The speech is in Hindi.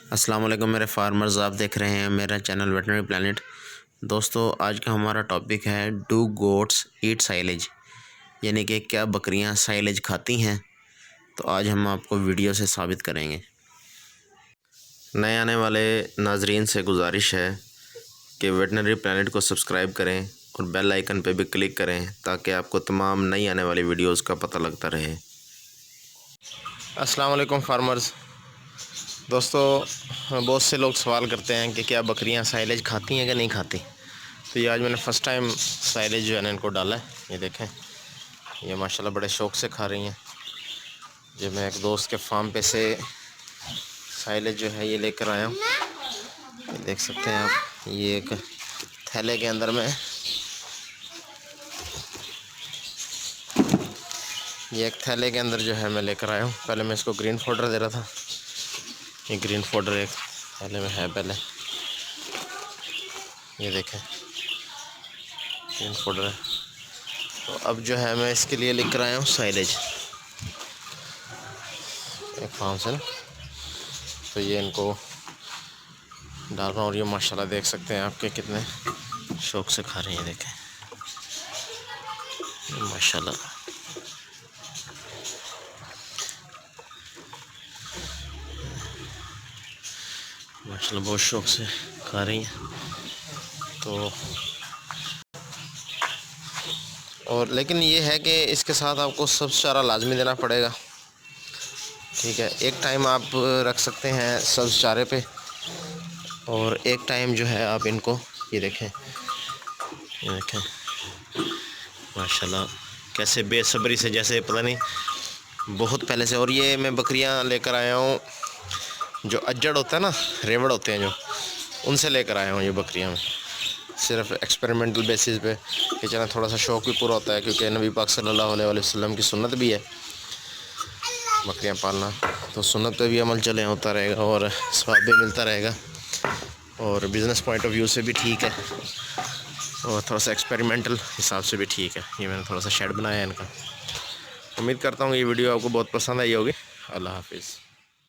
अस्सलाम वालेकुम मेरे फार्मर्स, आप देख रहे हैं मेरा चैनल वेटनरी प्लानट। दोस्तों, आज का हमारा टॉपिक है डू गोट्स ईट साइलेज, यानी कि क्या बकरियां साइलेज खाती हैं। तो आज हम आपको वीडियो से साबित करेंगे। नए आने वाले नाजरीन से गुजारिश है कि वेटनरी प्लानट को सब्सक्राइब करें और बेल आइकन पर भी क्लिक करें ताकि आपको तमाम नई आने वाली वीडियोज़ का पता लगता रहे। अस्सलाम वालेकुम फार्मर्स। दोस्तों, बहुत से लोग सवाल करते हैं कि क्या बकरियां साइलेज खाती हैं कि नहीं खाती। तो ये आज मैंने फ़र्स्ट टाइम साइलेज जो है ना इनको डाला है। ये देखें, ये माशाल्लाह बड़े शौक़ से खा रही हैं। जब मैं एक दोस्त के फार्म पे से साइलेज जो है ये लेकर आया हूँ। ये देख सकते हैं आप, ये एक थैले के अंदर में, ये एक थैले के अंदर जो है मैं लेकर आया हूँ। पहले मैं इसको ग्रीन पाउडर दे रहा था। ये ग्रीन पाउडर एक थैले में है पहले, ये देखें ग्रीन पाउडर है। तो अब जो है मैं इसके लिए लेकर आया हूँ साइलेज एक फार्म से ना। तो ये इनको डाल रहा हूँ और ये माशाल्लाह देख सकते हैं आपके कितने शौक़ से खा रहे हैं। देखें माशाल्लाह, माशाल्लाह बहुत शौक़ से खा रही हैं। तो और लेकिन ये है कि इसके साथ आपको सब्ज़ चारा लाजमी देना पड़ेगा। ठीक है, एक टाइम आप रख सकते हैं सब्ज़ चारे पे, और एक टाइम जो है आप इनको, ये देखें माशाल्लाह कैसे बेसब्री से, जैसे पता नहीं बहुत पहले से। और ये मैं बकरियां लेकर आया हूँ जो अज्जड़ होता है ना, रेवड़ होते हैं जो, उनसे लेकर आया हूँ ये बकरियां मैं, सिर्फ एक्सपेरिमेंटल बेसिस पे कि चला थोड़ा सा शौक़ भी पूरा होता है, क्योंकि नबी पाक सल्लल्लाहु अलैहि वसल्लम की सुन्नत भी है बकरियां पालना। तो सुन्नत पे भी अमल चले होता रहेगा और स्वाब भी मिलता रहेगा, और बिज़नेस पॉइंट ऑफ व्यू से भी ठीक है, और थोड़ा सा एक्सपेरिमेंटल हिसाब से भी ठीक है। ये मैंने थोड़ा सा शेड बनाया है इनका। उम्मीद करता हूँ ये वीडियो आपको बहुत पसंद आई होगी। अल्लाह हाफिज़।